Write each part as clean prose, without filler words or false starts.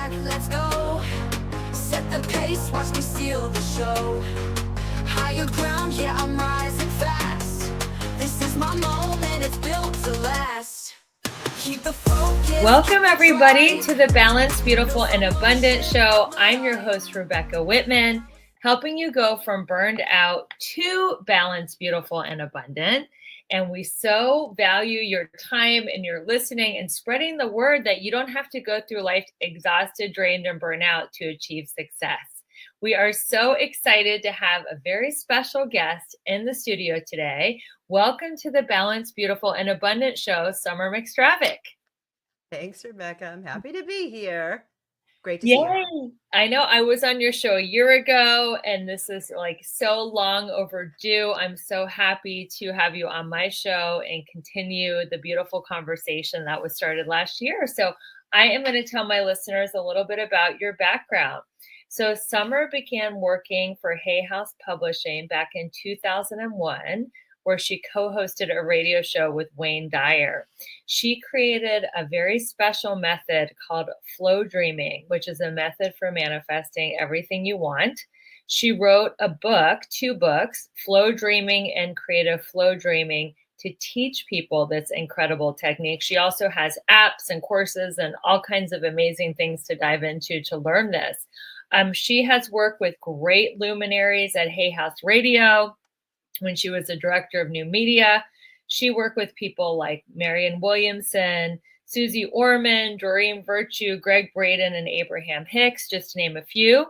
back, let's go. Set the pace, watch me steal the show. Higher ground, yeah, I'm rising fast. This is my moment, it's built to last. Keep the focus. Welcome, everybody, to the Balanced, Beautiful, and Abundant Show. I'm your host, Rebecca Whitman, helping you go from burned out to balanced, beautiful, and abundant. And we so value your time and your listening and spreading the word that you don't have to go through life exhausted, drained, and burnt out to achieve success. We are so excited to have a very special guest in the studio today. Welcome to the Balanced, Beautiful, and Abundant Show, Summer McStravick. Thanks, Rebecca. I'm happy to be here. Great to see you. I know I was on your show a year ago, and this is like so long overdue. I'm so happy to have you on my show and continue the beautiful conversation that was started last year. So I am going to tell my listeners a little bit about your background. So Summer began working for Hay House Publishing back in 2001, where she co-hosted a radio show with Wayne Dyer. She created a very special method called FlowDreaming, which is a method for manifesting everything you want. She wrote a book, 2 books, FlowDreaming and Creative FlowDreaming, to teach people this incredible technique. She also has apps and courses and all kinds of amazing things to dive into to learn this. She has worked with great luminaries at Hay House Radio. When she was the director of new media, she worked with people like Marianne Williamson, Suze Orman, Doreen Virtue, Gregg Braden, and Abraham Hicks, just to name a few.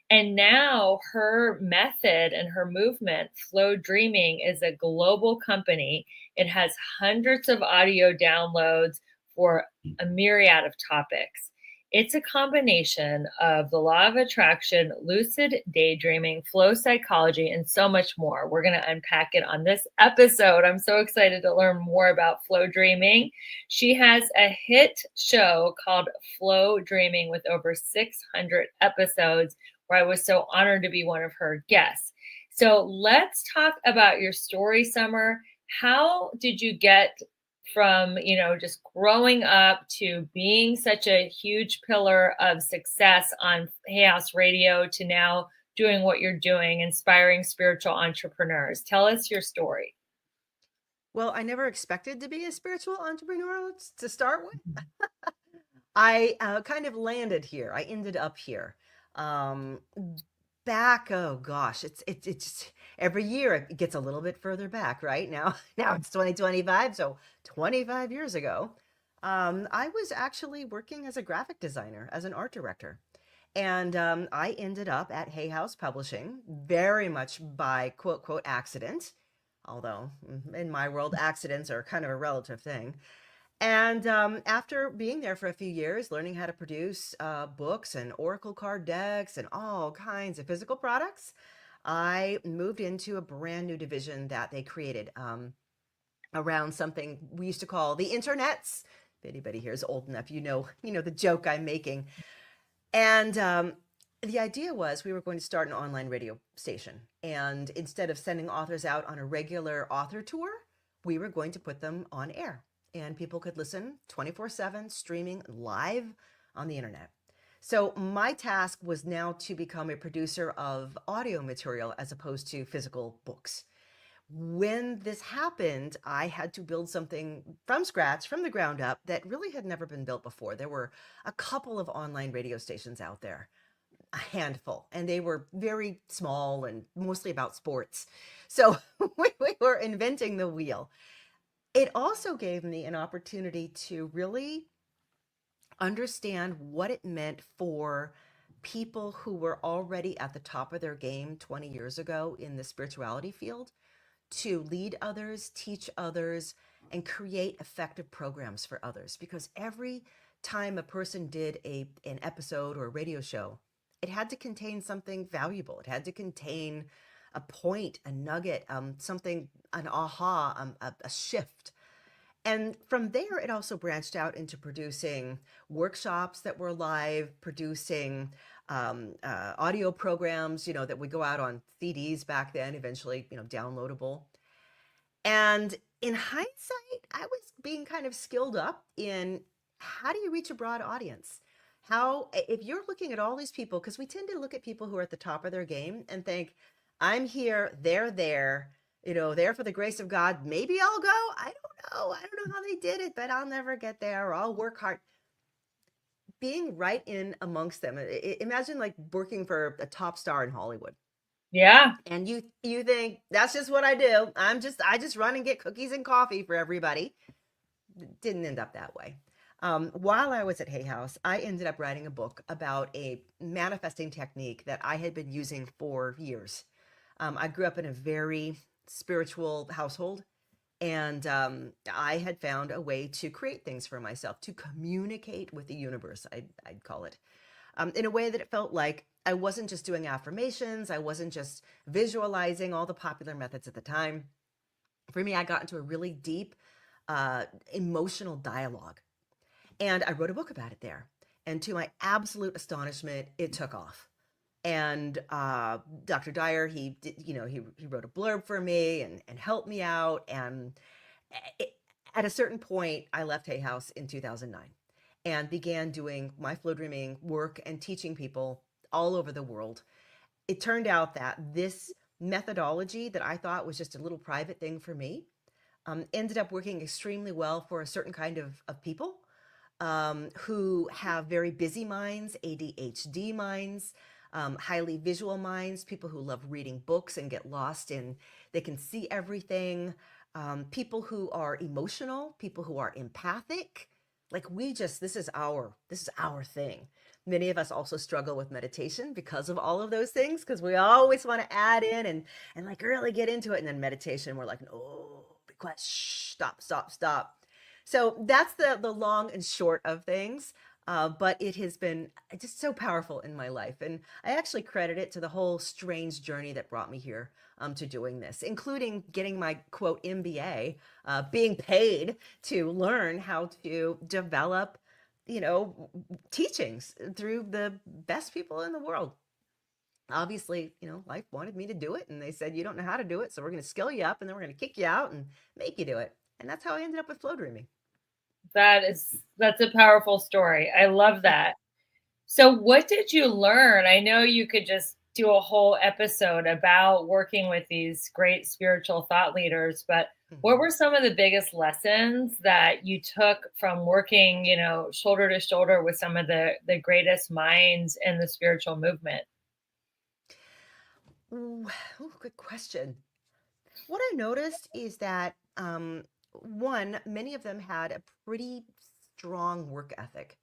And now her method and her movement, FlowDreaming, is a global company. It has hundreds of audio downloads for a myriad of topics. It's a combination of the law of attraction, lucid daydreaming, flow psychology, and so much more. We're going to unpack it on this episode. I'm so excited to learn more about FlowDreaming. She has a hit show called FlowDreaming with over 600 episodes, where I was so honored to be one of her guests. So let's talk about your story, Summer. How did you get from, just growing up to being such a huge pillar of success on Hay House Radio to now doing what you're doing, inspiring spiritual entrepreneurs? Tell us your story. Well, I never expected to be a spiritual entrepreneur to start with. I kind of landed here. I ended up here. Oh gosh, it's every year it gets a little bit further back, right? Now it's 2025, so 25 years ago, I was actually working as a graphic designer, as an art director. And I ended up at Hay House Publishing very much by quote, quote, accident, although in my world, accidents are kind of a relative thing. And after being there for a few years, learning how to produce books and oracle card decks and all kinds of physical products, I moved into a brand new division that they created around something we used to call the internets. If anybody here is old enough, you know the joke I'm making. And the idea was we were going to start an online radio station. And instead of sending authors out on a regular author tour, we were going to put them on air. And people could listen 24/7, streaming live on the internet. So my task was now to become a producer of audio material as opposed to physical books. When this happened, I had to build something from scratch, from the ground up, that really had never been built before. There were a couple of online radio stations out there, a handful, and they were very small and mostly about sports. So we were inventing the wheel. It also gave me an opportunity to really understand what it meant for people who were already at the top of their game 20 years ago in the spirituality field to lead others, teach others, and create effective programs for others. Because every time a person did an episode or a radio show, it had to contain something valuable. It had to contain a point, a nugget, something, an aha, a shift. And from there, it also branched out into producing workshops that were live, producing audio programs, that would go out on CDs back then, eventually, downloadable. And in hindsight, I was being kind of skilled up in how do you reach a broad audience? How, if you're looking at all these people, because we tend to look at people who are at the top of their game and think, I'm here, they're there, there for the grace of God. Maybe I'll go. I don't know. I don't know how they did it, but I'll never get there, or I'll work hard. Being right in amongst them. Imagine like working for a top star in Hollywood. Yeah. And you think that's just what I do. I just run and get cookies and coffee for everybody. Didn't end up that way. While I was at Hay House, I ended up writing a book about a manifesting technique that I had been using for years. I grew up in a very spiritual household, and I had found a way to create things for myself, to communicate with the universe, I'd call it, in a way that it felt like I wasn't just doing affirmations, I wasn't just visualizing all the popular methods at the time. For me, I got into a really deep emotional dialogue. And I wrote a book about it there. And to my absolute astonishment, it took off. And Dr. Dyer, he did, he wrote a blurb for me and helped me out. And at a certain point, I left Hay House in 2009 and began doing my FlowDreaming work and teaching people all over the world. It turned out that this methodology that I thought was just a little private thing for me ended up working extremely well for a certain kind of people who have very busy minds, ADHD minds, highly visual minds, people who love reading books and get lost in, they can see everything, people who are emotional, people who are empathic. Like this is our thing. Many of us also struggle with meditation because of all of those things, because we always want to add in and like really get into it. And then meditation, we're like, no, be quiet, shh, stop. So that's the long and short of things. But it has been just so powerful in my life. And I actually credit it to the whole strange journey that brought me here to doing this, including getting my quote MBA, being paid to learn how to develop, teachings through the best people in the world. Obviously, life wanted me to do it. And they said, you don't know how to do it. So we're going to skill you up and then we're going to kick you out and make you do it. And that's how I ended up with FlowDreaming. That's a powerful story. I love that. So what did you learn? I know you could just do a whole episode about working with these great spiritual thought leaders, but what were some of the biggest lessons that you took from working, shoulder to shoulder with some of the greatest minds in the spiritual movement? Ooh, good question. What I noticed is that one, many of them had a pretty strong work ethic,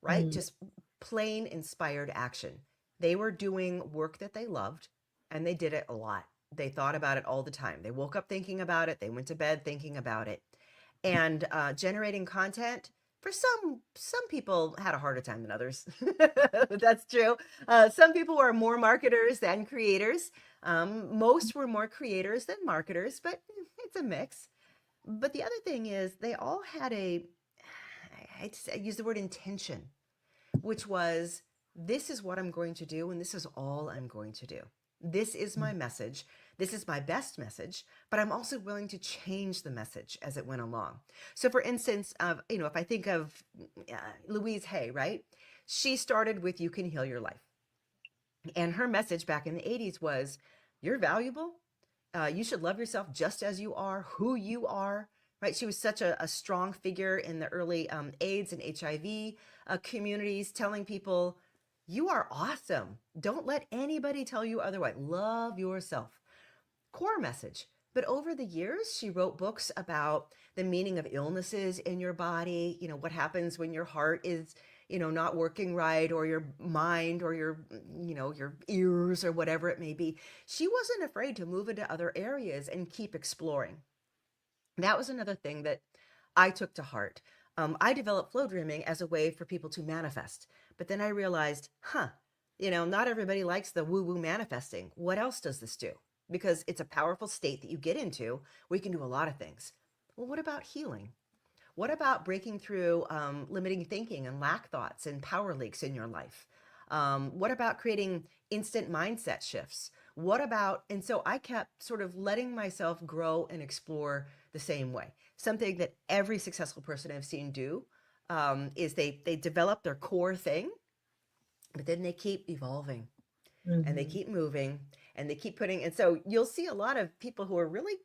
right? Just plain inspired action. They were doing work that they loved and they did it a lot. They thought about it all the time. They woke up thinking about it. They went to bed thinking about it. And generating content, for some people had a harder time than others. That's true. Some people were more marketers than creators. Most were more creators than marketers, but it's a mix. But the other thing is they all had I use the word intention, which was, this is what I'm going to do, and this is all I'm going to do. This is my message. This is my best message, but I'm also willing to change the message as it went along. So for instance, if I think of Louise Hay, right? She started with "You Can Heal Your Life." And her message back in the 80s was, you're valuable. You should love yourself just as you are, who you are, right? She was such a strong figure in the early AIDS and HIV communities, telling people, you are awesome. Don't let anybody tell you otherwise. Love yourself. Core message. But over the years, she wrote books about the meaning of illnesses in your body, what happens when your heart is, not working right, or your mind, or your ears, or whatever it may be. She wasn't afraid to move into other areas and keep exploring. That was another thing that I took to heart. I developed FlowDreaming as a way for people to manifest. But then I realized, not everybody likes the woo-woo manifesting. What else does this do? Because it's a powerful state that you get into where you can do a lot of things. Well, what about healing? What about breaking through limiting thinking and lack thoughts and power leaks in your life? What about creating instant mindset shifts? And so I kept sort of letting myself grow and explore the same way. Something that every successful person I've seen do is they develop their core thing, but then they keep evolving and they Mhm. keep moving and they keep putting, and so you'll see a lot of people who are really,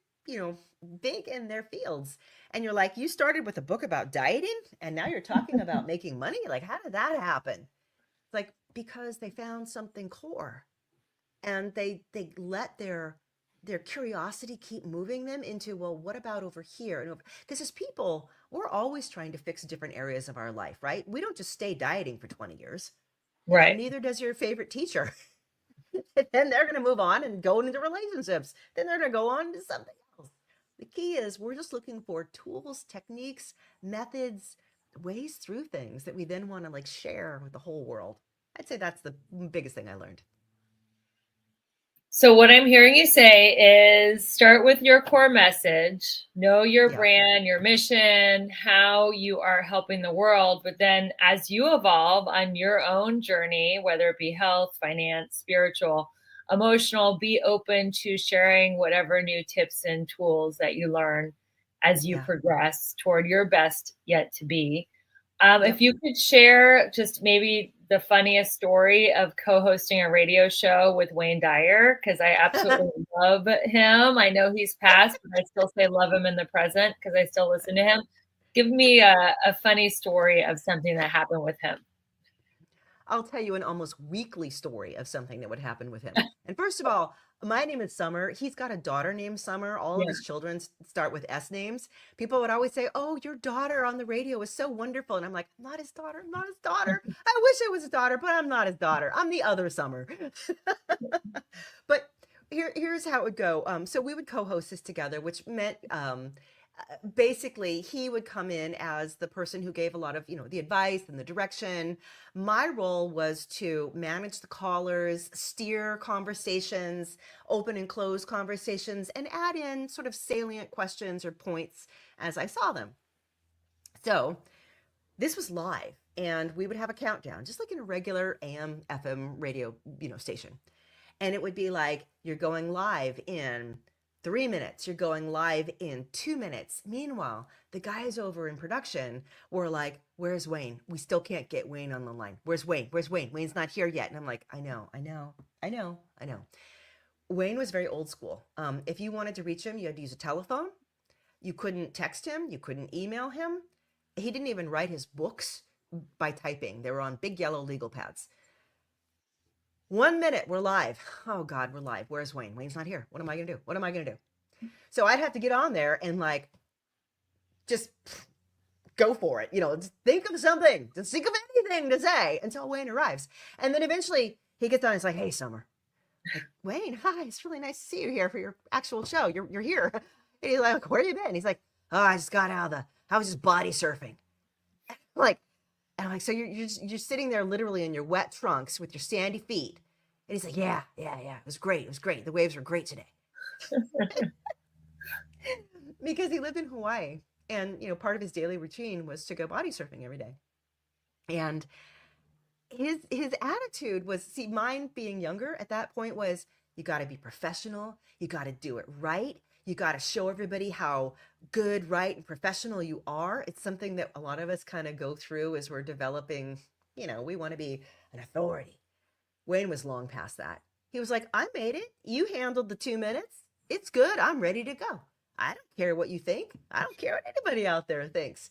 big in their fields. And you're like, you started with a book about dieting and now you're talking about making money? Like, how did that happen? It's like, because they found something core and they let their curiosity keep moving them into, well, what about over here and over, because as people, we're always trying to fix different areas of our life, right? We don't just stay dieting for 20 years. Right. Neither does your favorite teacher. And then they're going to move on and go into relationships. Then they're going to go on to something else. The key is we're just looking for tools, techniques, methods, ways through things that we then want to like share with the whole world. I'd say that's the biggest thing I learned. So what I'm hearing you say is start with your core message, know your Yeah. brand, your mission, how you are helping the world. But then as you evolve on your own journey, whether it be health, finance, spiritual, emotional, be open to sharing whatever new tips and tools that you learn as you Yeah. progress toward your best yet to be. If Yep. you could share just maybe the funniest story of co-hosting a radio show with Wayne Dyer, because I absolutely love him. I know he's passed, but I still say love him in the present because I still listen to him. Give me a funny story of something that happened with him. I'll tell you an almost weekly story of something that would happen with him. And first of all, my name is Summer. He's got a daughter named Summer. All of Yeah. his children start with S names. People would always say, "Oh, your daughter on the radio is so wonderful." And I'm like, "I'm not his daughter. I'm not his daughter. I wish I was his daughter, but I'm not his daughter. I'm the other Summer." But here's how it would go. So we would co-host this together, which meant basically he would come in as the person who gave a lot of, the advice and the direction. My role was to manage the callers, steer conversations, open and close conversations, and add in sort of salient questions or points as I saw them. So this was live, and we would have a countdown, just like in a regular AM FM radio, station. And it would be like, you're going live in 3 minutes, you're going live in 2 minutes. Meanwhile, the guys over in production were like, "Where's Wayne? We still can't get Wayne on the line. Where's Wayne? Where's Wayne? Wayne's not here yet." And I'm like, I know. Wayne was very old school. If you wanted to reach him, you had to use a telephone. You couldn't text him. You couldn't email him. He didn't even write his books by typing. They were on big yellow legal pads. 1 minute, we're live. Oh God, we're live. Where's Wayne? Wayne's not here. What am I gonna do? What am I gonna do? So I'd have to get on there and like, just go for it. Just think of something. Just think of anything to say until Wayne arrives. And then eventually he gets on. It's like, "Hey, Summer." Like, "Wayne, hi. It's really nice to see you here for your actual show. You're here." And he's like, "Where you been?" He's like, "Oh, I just got out of I was just body surfing." Like, and I'm like, "So you're sitting there literally in your wet trunks with your sandy feet." And he's like, "Yeah. It was great. It was great. The waves were great today." Because he lived in Hawaii, and part of his daily routine was to go body surfing every day. And his attitude was, see, mine being younger at that point was, you got to be professional, you got to do it right, you got to show everybody how good, right, and professional you are. It's something that a lot of us kind of go through as we're developing. We want to be an authority. Wayne was long past that. He was like, "I made it. You handled the 2 minutes. It's good. I'm ready to go. I don't care what you think. I don't care what anybody out there thinks."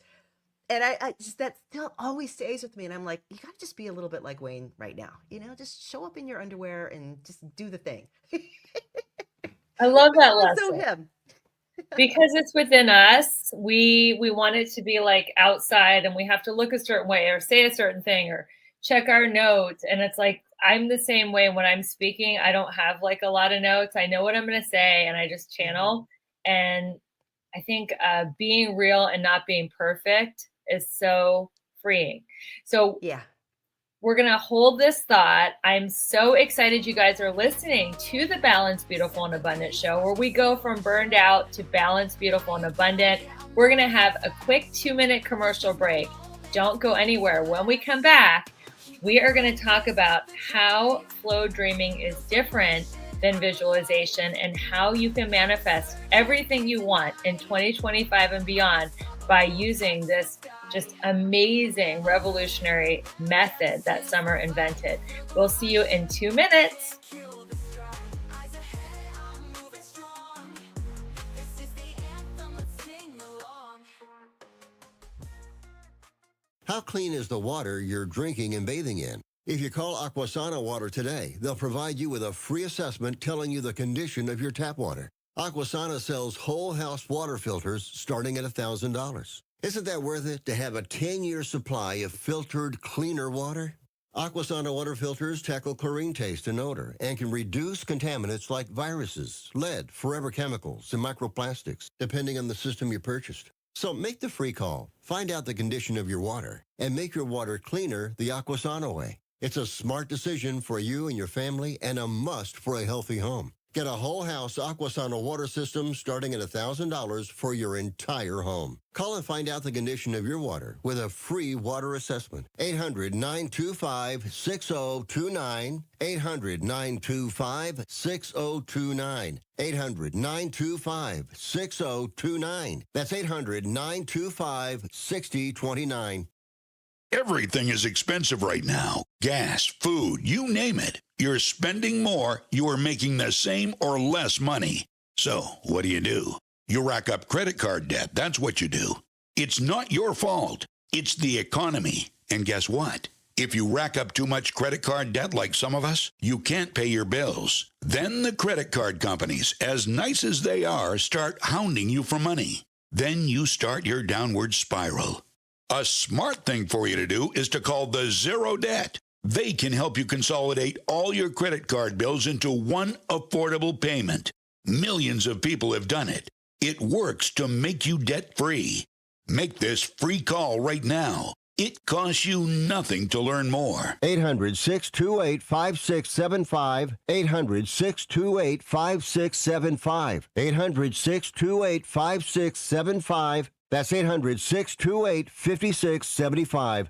And I just, that still always stays with me. And I'm like, you got to just be a little bit like Wayne right now. Just show up in your underwear and just do the thing. I love that Also lesson. him. Because it's within us. We want it to be like outside, and we have to look a certain way or say a certain thing or check our notes. And it's like, I'm the same way when I'm speaking. I don't have like a lot of notes. I know what I'm going to say and I just channel. And I think being real and not being perfect is so freeing. So Yeah. we're going to hold this thought. I'm so excited you guys are listening to the Balanced, Beautiful, and Abundant show, where we go from burned out to balanced, beautiful, and abundant. We're going to have a quick 2-minute commercial break. Don't go anywhere. When we come back, we are going to talk about how flow dreaming is different than visualization and how you can manifest everything you want in 2025 and beyond by using this just amazing revolutionary method that Summer invented. We'll see you in 2 minutes. How clean is the water you're drinking and bathing in? If you call Aquasana Water today, they'll provide you with a free assessment telling you the condition of your tap water. Aquasana sells whole house water filters starting at $1,000. Isn't that worth it to have a 10-year supply of filtered, cleaner water? Aquasana water filters tackle chlorine taste and odor and can reduce contaminants like viruses, lead, forever chemicals, and microplastics, depending on the system you purchased. So make the free call, find out the condition of your water, and make your water cleaner the Aquasana way. It's a smart decision for you and your family and a must for a healthy home. Get a whole house Aquasana water system starting at $1,000 for your entire home. Call and find out the condition of your water with a free water assessment. 800-925-6029. 800-925-6029. 800-925-6029. That's 800-925-6029. Everything is expensive right now. Gas, food, you name it. You're spending more, you are making the same or less money. So, what do? You rack up credit card debt, that's what you do. It's not your fault. It's the economy. And guess what? If you rack up too much credit card debt like some of us, you can't pay your bills. Then the credit card companies, as nice as they are, start hounding you for money. Then you start your downward spiral. A smart thing for you to do is to call the Zero Debt. They can help you consolidate all your credit card bills into one affordable payment. Millions of people have done it. It works to make you debt-free. Make this free call right now. It costs you nothing to learn more. 800-628-5675. 800-628-5675. 800-628-5675. That's 800-628-5675.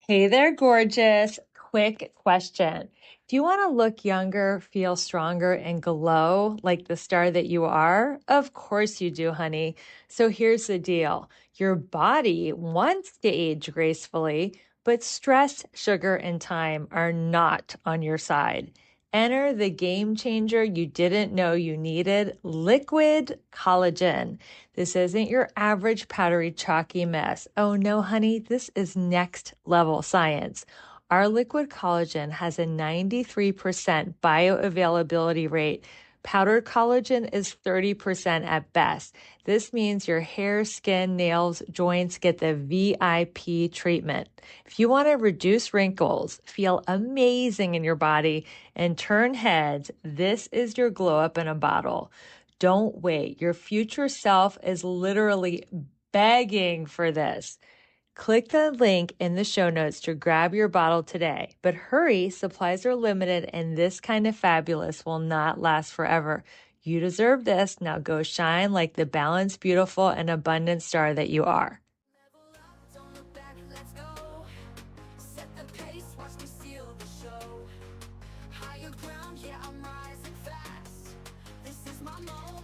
Hey there, gorgeous. Quick question. Do you want to look younger, feel stronger, and glow like the star that you are? Of course you do, honey. So here's the deal. Your body wants to age gracefully, but stress, sugar, and time are not on your side. Enter the game changer you didn't know you needed, liquid collagen. This isn't your average powdery chalky mess. Oh no, honey, this is next level science. Our liquid collagen has a 93% bioavailability rate. Powdered collagen is 30% at best. This means your hair, skin, nails, joints get the VIP treatment. If you want to reduce wrinkles, feel amazing in your body, and turn heads, this is your glow up in a bottle. Don't wait. Your future self is literally begging for this. Click the link in the show notes to grab your bottle today. But hurry, supplies are limited and this kind of fabulous will not last forever. You deserve this. Now go shine like the balanced, beautiful, and abundant star that you are.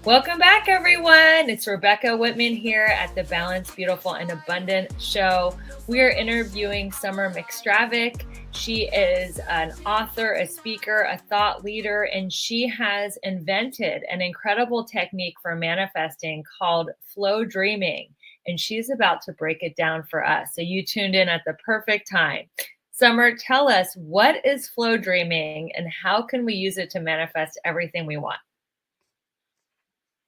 Welcome back, everyone. It's Rebecca Whitman here at the Balanced, Beautiful, and Abundant show. We are interviewing Summer McStravick. She is an author, a speaker, a thought leader, and she has invented an incredible technique for manifesting called FlowDreaming. And she's about to break it down for us. So you tuned in at the perfect time. Summer, tell us, what is FlowDreaming and how can we use it to manifest everything we want?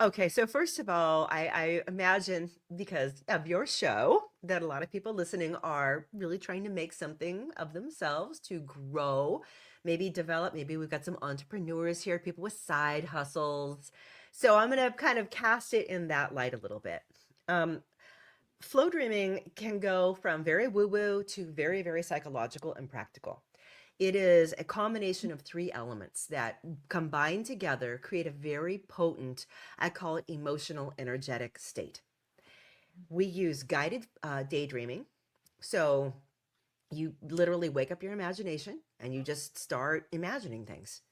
Okay, so first of all, I imagine because of your show that a lot of people listening are really trying to make something of themselves to grow, maybe develop. Maybe we've got some entrepreneurs here, people with side hustles. So I'm going to kind of cast it in that light a little bit. Flow dreaming can go from very woo-woo to very, very psychological and practical. It is a combination of three elements that combined together create a very potent, I call it emotional energetic state. We use guided daydreaming. So you literally wake up your imagination and you just start imagining things.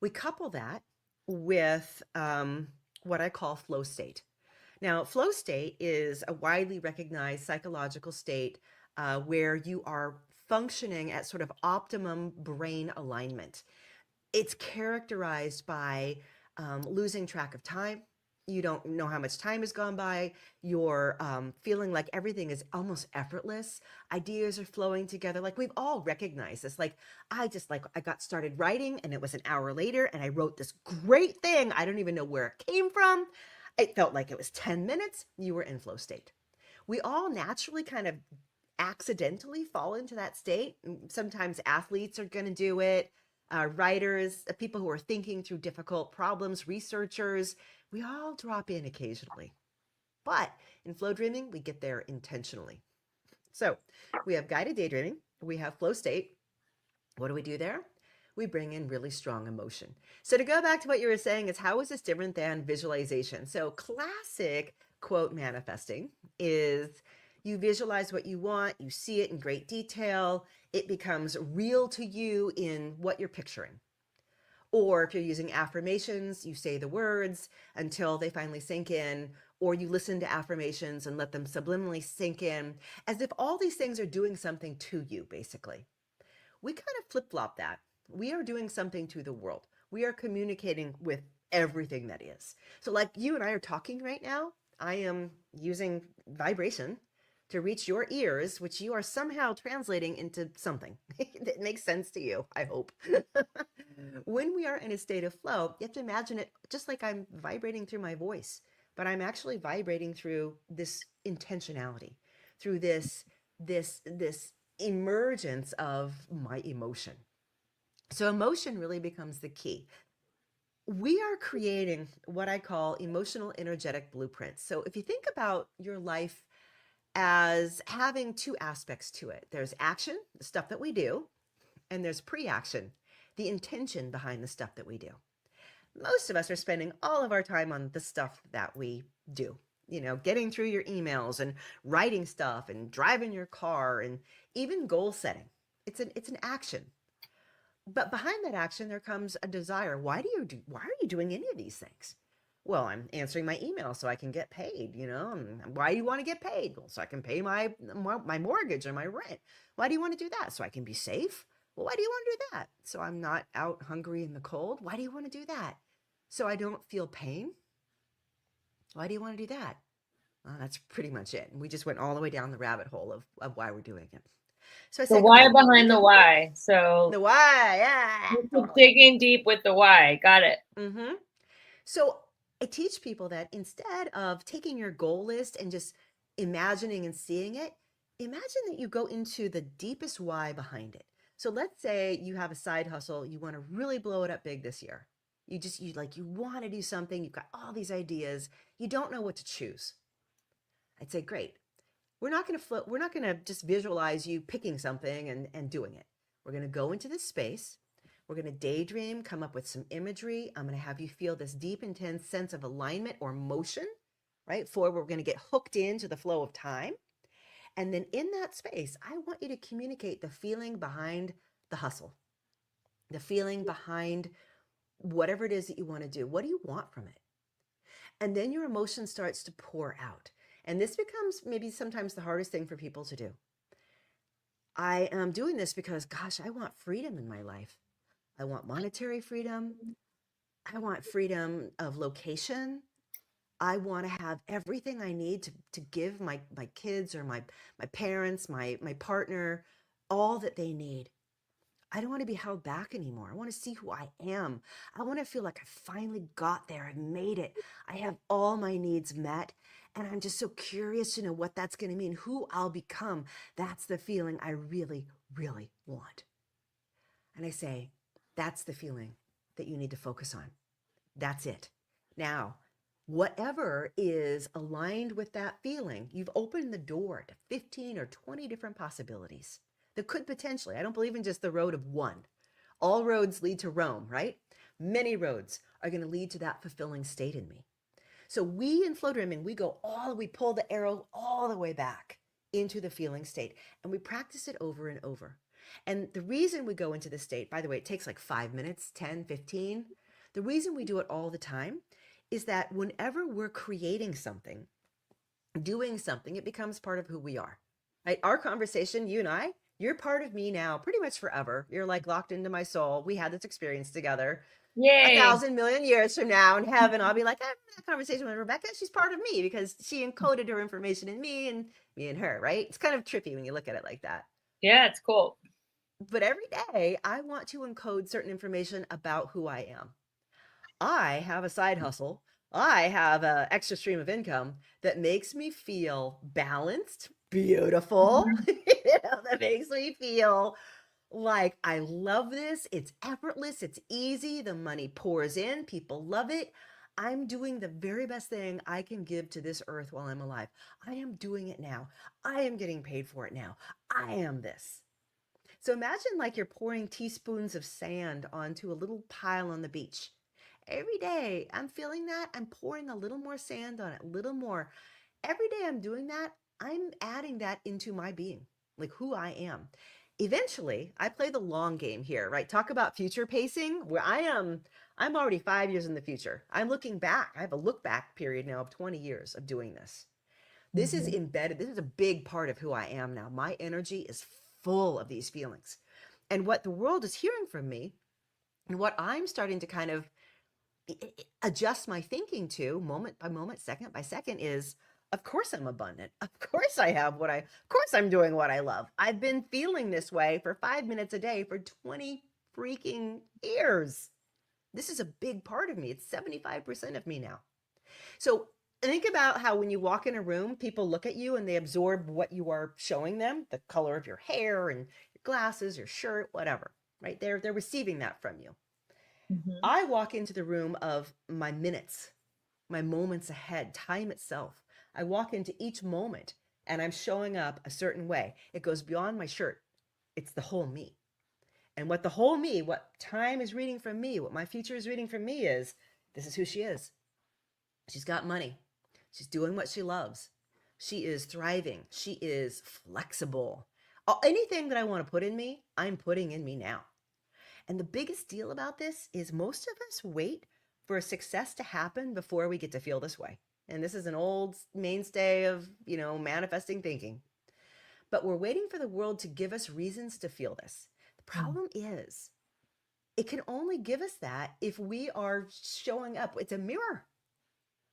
We couple that with what I call flow state. Now, flow state is a widely recognized psychological state where you are functioning at sort of optimum brain alignment. It's characterized by losing track of time. You don't know how much time has gone by. You're feeling like everything is almost effortless. Ideas are flowing together. Like we've all recognized this. Like I got started writing and it was an hour later and I wrote this great thing. I don't even know where it came from. It felt like it was 10 minutes. You were in flow state. We all naturally kind of accidentally fall into that state. Sometimes athletes are going to do it, writers, people who are thinking through difficult problems, researchers. We all drop in occasionally. But in flow dreaming, we get there intentionally. So we have guided daydreaming, we have flow state. What do we do there? We bring in really strong emotion. So to go back to what you were saying is, how is this different than visualization? So classic quote manifesting is you visualize what you want, you see it in great detail, it becomes real to you in what you're picturing. Or if you're using affirmations, you say the words until they finally sink in, or you listen to affirmations and let them subliminally sink in, as if all these things are doing something to you, basically. We kind of flip-flop that. We are doing something to the world. We are communicating with everything that is. So like you and I are talking right now, I am using vibration to reach your ears, which you are somehow translating into something that makes sense to you, I hope. When we are in a state of flow, you have to imagine it just like I'm vibrating through my voice, but I'm actually vibrating through this intentionality, through this emergence of my emotion. So emotion really becomes the key. We are creating what I call emotional energetic blueprints. So if you think about your life as having two aspects to it, there's action, the stuff that we do, and there's pre-action, the intention behind the stuff that we do. Most of us are spending all of our time on the stuff that we do. You know, getting through your emails and writing stuff and driving your car and even goal setting. It's an action. But behind that action, there comes a desire. Why are you doing any of these things? Well, I'm answering my email so I can get paid, you know. And why do you want to get paid? Well, so I can pay my mortgage or my rent. Why do you want to do that? So I can be safe. Well, why do you want to do that? So I'm not out hungry in the cold. Why do you want to do that? So I don't feel pain. Why do you want to do that? Well, that's pretty much it. And we just went all the way down the rabbit hole of why we're doing it. So I The said, why okay, behind the why. So the why, yeah, totally. digging deep with the why. Got it. Mm-hmm. So I teach people that instead of taking your goal list and just imagining and seeing it, imagine that you go into the deepest why behind it. So let's say you have a side hustle, you want to really blow it up big this year. You want to do something, you've got all these ideas, you don't know what to choose. I'd say, great. We're not going to just visualize you picking something and doing it. We're going to go into this space. We're going to daydream, come up with some imagery. I'm going to have you feel this deep, intense sense of alignment or motion, right? We're going to get hooked into the flow of time. And then in that space, I want you to communicate the feeling behind the hustle, the feeling behind whatever it is that you want to do. What do you want from it? And then your emotion starts to pour out. And this becomes maybe sometimes the hardest thing for people to do. I am doing this because, gosh, I want freedom in my life. I want monetary freedom. I want freedom of location. I want to have everything I need to give my kids or my parents, my partner, all that they need. I don't want to be held back anymore. I want to see who I am. I want to feel like I finally got there. I made it. I have all my needs met. And I'm just so curious to know what that's going to mean, who I'll become. That's the feeling I really, really want. And I say, that's the feeling that you need to focus on. That's it. Now, whatever is aligned with that feeling, you've opened the door to 15 or 20 different possibilities that could potentially, I don't believe in just the road of one. All roads lead to Rome, right? Many roads are going to lead to that fulfilling state in me. So we in FlowDreaming, we pull the arrow all the way back into the feeling state, and we practice it over and over. And the reason we go into the state, by the way, it takes like 5 minutes, 10, 15. The reason we do it all the time is that whenever we're creating something, doing something, it becomes part of who we are. Right? Our conversation, you and I, you're part of me now pretty much forever. You're like locked into my soul. We had this experience together. A Yay. thousand million years from now in heaven, I'll be like, I had that conversation with Rebecca. She's part of me because she encoded her information in me and her, right? It's kind of trippy when you look at it like that. Yeah, it's cool. But every day I want to encode certain information about who I am. I have a side hustle. I have an extra stream of income that makes me feel balanced, beautiful, that makes me feel like I love this. It's effortless. It's easy. The money pours in. People love it. I'm doing the very best thing I can give to this earth while I'm alive. I am doing it now. I am getting paid for it now. I am this. So imagine like you're pouring teaspoons of sand onto a little pile on the beach. Every day I'm feeling that. I'm pouring a little more sand on it, a little more. Every day I'm doing that. I'm adding that into my being, like who I am. Eventually, I play the long game here, right? Talk about future pacing, where I'm already 5 years in the future. I'm looking back. I have a look back period now of 20 years of doing this. This is embedded. This is a big part of who I am now. My energy is full of these feelings. And what the world is hearing from me, and what I'm starting to kind of adjust my thinking to moment by moment, second by second, is of course I'm abundant. Of course of course I'm doing what I love. I've been feeling this way for 5 minutes a day for 20 freaking years. This is a big part of me. It's 75% of me now. So think about how when you walk in a room, people look at you and they absorb what you are showing them, the color of your hair and your glasses, your shirt, whatever, right? They're receiving that from you. I walk into the room of my minutes, my moments ahead, time itself. I walk into each moment and I'm showing up a certain way. It goes beyond my shirt. It's the whole me. And what the whole me, what time is reading from me, what my future is reading from me is, this is who she is. She's got money. She's doing what she loves. She is thriving. She is flexible. Anything that I want to put in me, I'm putting in me now. And the biggest deal about this is most of us wait for a success to happen before we get to feel this way. And this is an old mainstay of, manifesting thinking. But we're waiting for the world to give us reasons to feel this. The problem is it can only give us that if we are showing up. It's a mirror.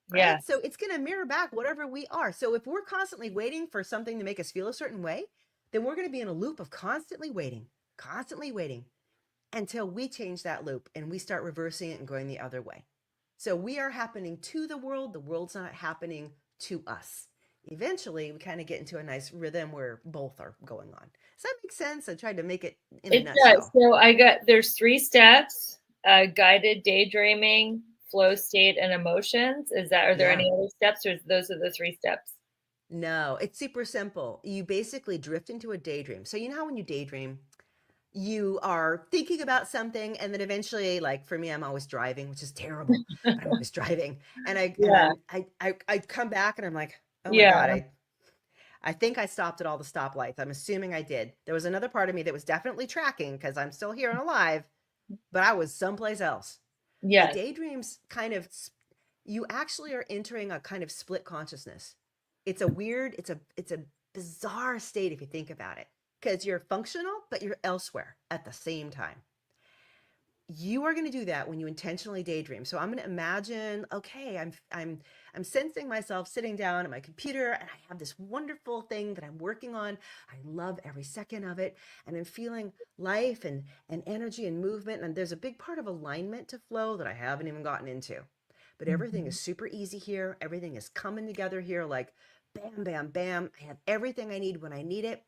Right? Yeah. So it's going to mirror back whatever we are. So if we're constantly waiting for something to make us feel a certain way, then we're going to be in a loop of constantly waiting until we change that loop and we start reversing it and going the other way. So we are happening to the world's not happening to us. Eventually, we kind of get into a nice rhythm where both are going on. Does that make sense? I tried to make it in a nutshell. Does. So there's 3 steps: guided daydreaming, flow state, and emotions. Are there any other steps, or those are the 3 steps? No, it's super simple. You basically drift into a daydream. So you know how when you daydream, you are thinking about something, and then eventually, like for me, I'm always driving, which is terrible, but I'm always driving. And I come back and I'm like, oh my God, I think I stopped at all the stoplights. I'm assuming I did. There was another part of me that was definitely tracking because I'm still here and alive, but I was someplace else. Yeah. The daydreams you actually are entering a kind of split consciousness. It's a bizarre state if you think about it, because you're functional, but you're elsewhere at the same time. You are going to do that when you intentionally daydream. So I'm going to imagine, okay, I'm sensing myself sitting down at my computer and I have this wonderful thing that I'm working on. I love every second of it. And I'm feeling life and energy and movement. And there's a big part of alignment to flow that I haven't even gotten into. But everything is super easy here. Everything is coming together here like bam, bam, bam. I have everything I need when I need it.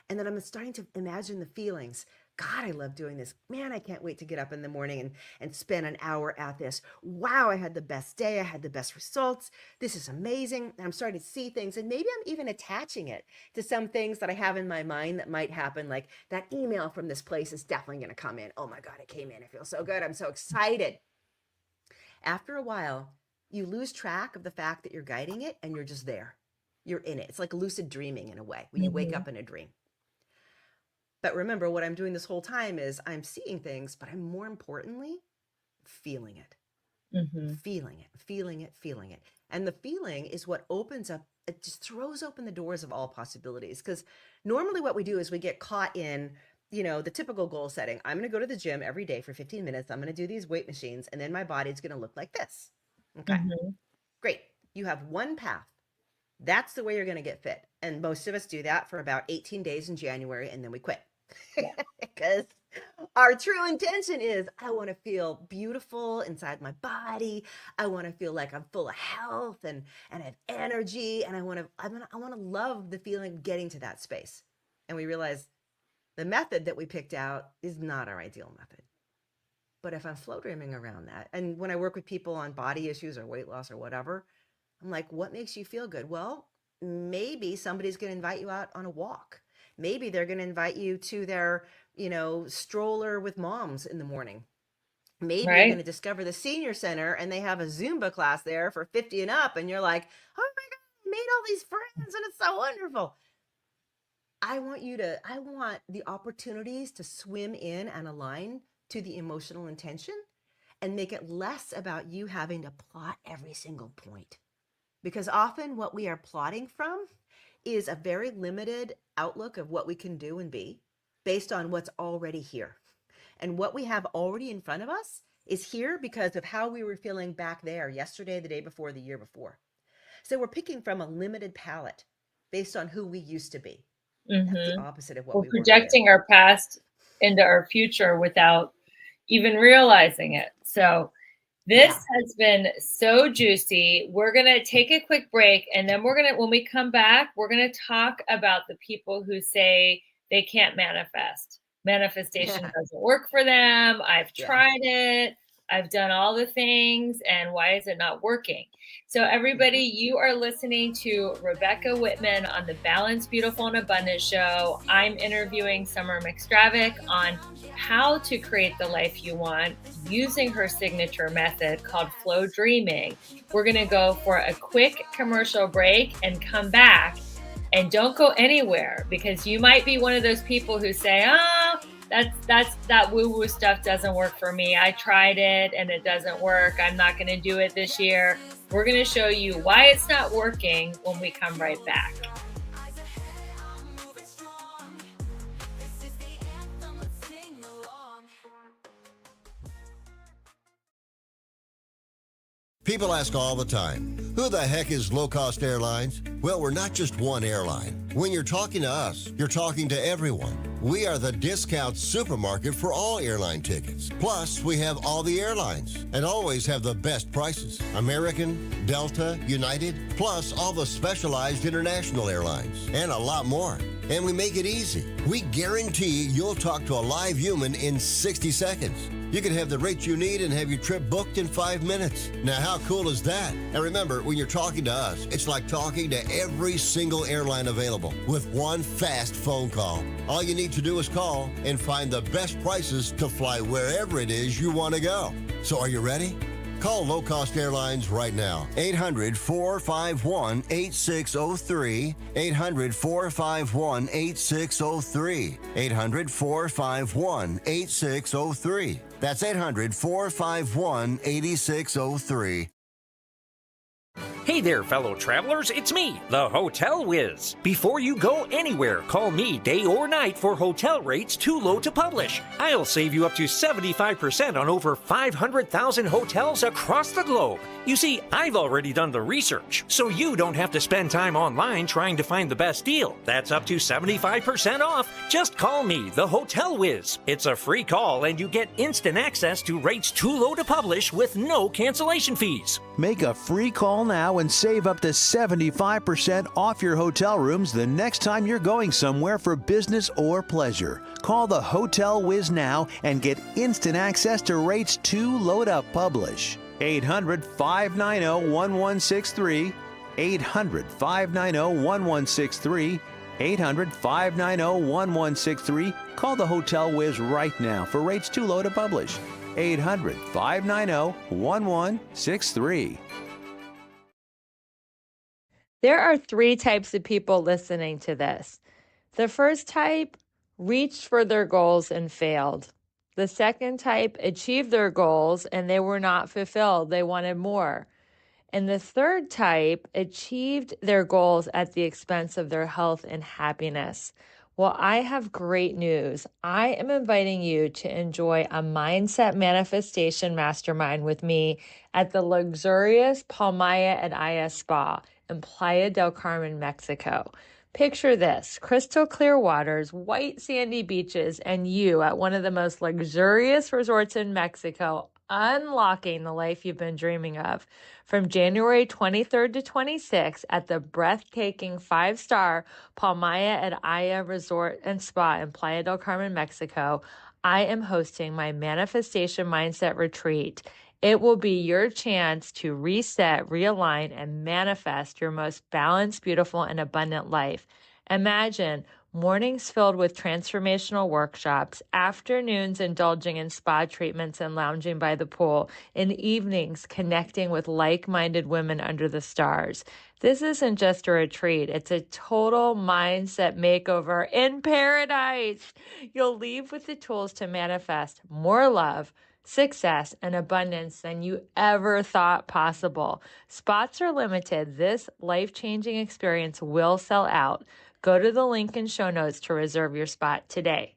And then I'm starting to imagine the feelings. God, I love doing this. Man, I can't wait to get up in the morning and spend an hour at this. Wow, I had the best day. I had the best results. This is amazing. I'm starting to see things. And maybe I'm even attaching it to some things that I have in my mind that might happen. Like that email from this place is definitely going to come in. Oh my God, it came in. It feels so good. I'm so excited. After a while, you lose track of the fact that you're guiding it and you're just there. You're in it. It's like lucid dreaming in a way, when you wake up in a dream. But remember, what I'm doing this whole time is I'm seeing things, but I'm more importantly feeling it. Feeling it. And the feeling is what opens up it just throws open the doors of all possibilities. Because normally what we do is we get caught in, the typical goal setting. I'm going to go to the gym every day for 15 minutes. I'm going to do these weight machines, and then my body's going to look like this. Okay, Mm-hmm. great. You have one path. That's the way you're going to get fit. And most of us do that for about 18 days in January, and then we quit. Because our true intention is, I want to feel beautiful inside my body. I want to feel like I'm full of health and have energy. And I want to love the feeling of getting to that space. And we realize the method that we picked out is not our ideal method. But if I'm flow dreaming around that, and when I work with people on body issues or weight loss or whatever, I'm like, what makes you feel good? Well, maybe somebody's going to invite you out on a walk. Maybe they're going to invite you to their, stroller with moms in the morning. Maybe you're going to discover the senior center and they have a Zumba class there for 50 and up. And you're like, oh my God, I made all these friends and it's so wonderful. I want the opportunities to swim in and align to the emotional intention and make it less about you having to plot every single point. Because often what we are plotting from is a very limited outlook of what we can do and be based on what's already here. And what we have already in front of us is here because of how we were feeling back there yesterday, the day before, the year before. So we're picking from a limited palette based on who we used to be. Mm-hmm. That's the opposite of what we're we were projecting our past into our future without even realizing it. So this has been so juicy. We're going to take a quick break, and then when we come back, we're going to talk about the people who say they can't manifest. Manifestation doesn't work for them. I've tried it. I've done all the things, and why is it not working? So everybody, you are listening to Rebecca Whitman on the Balanced, Beautiful, and Abundant Show. I'm interviewing Summer McStravick on how to create the life you want using her signature method called FlowDreaming. We're going to go for a quick commercial break and come back. And don't go anywhere, because you might be one of those people who say, that woo-woo stuff doesn't work for me. I tried it and it doesn't work. I'm not going to do it this year. We're going to show you why it's not working when we come right back. People ask all the time, who the heck is Low Cost Airlines? Well, we're not just one airline. When you're talking to us, you're talking to everyone. We are the discount supermarket for all airline tickets. Plus, we have all the airlines and always have the best prices. American, Delta, United, plus all the specialized international airlines and a lot more. And we make it easy. We guarantee you'll talk to a live human in 60 seconds. You can have the rates you need and have your trip booked in 5 minutes. Now, how cool is that? And remember, when you're talking to us, it's like talking to every single airline available with one fast phone call. All you need to do is call and find the best prices to fly wherever it is you want to go. So are you ready? Call Low Cost Airlines right now. 800-451-8603. 800-451-8603. 800-451-8603. That's 800-451-8603. Hey there, fellow travelers, it's me, the Hotel Whiz. Before you go anywhere, call me day or night for hotel rates too low to publish. I'll save you up to 75% on over 500,000 hotels across the globe. You see, I've already done the research, so you don't have to spend time online trying to find the best deal. That's up to 75% off. Just call me, the Hotel Whiz. It's a free call, and you get instant access to rates too low to publish with no cancellation fees. Make a free call now and save up to 75% off your hotel rooms the next time you're going somewhere for business or pleasure. Call the Hotel Whiz now and get instant access to rates too low to publish. 800-590-1163. 800-590-1163. 800-590-1163. Call the Hotel Whiz right now for rates too low to publish. 800-590-1163. There are 3 types of people listening to this. The first type reached for their goals and failed. The second type achieved their goals and they were not fulfilled. They wanted more. And the third type achieved their goals at the expense of their health and happiness. Well, I have great news. I am inviting you to enjoy a mindset manifestation mastermind with me at the luxurious Palmaya at Aya Spa in Playa del Carmen, Mexico. Picture this: crystal clear waters, white sandy beaches, and you at one of the most luxurious resorts in Mexico, unlocking the life you've been dreaming of. From January 23rd to 26th at the breathtaking 5-star Palmaya at Aya Resort and Spa in Playa del Carmen, Mexico, I am hosting my Manifestation Mindset Retreat. It will be your chance to reset, realign, and manifest your most balanced, beautiful, and abundant life. Imagine mornings filled with transformational workshops, afternoons indulging in spa treatments and lounging by the pool, and evenings connecting with like-minded women under the stars. This isn't just a retreat, it's a total mindset makeover in paradise. You'll leave with the tools to manifest more love, success, and abundance than you ever thought possible. Spots are limited. This life-changing experience will sell out. Go to the link in show notes to reserve your spot today.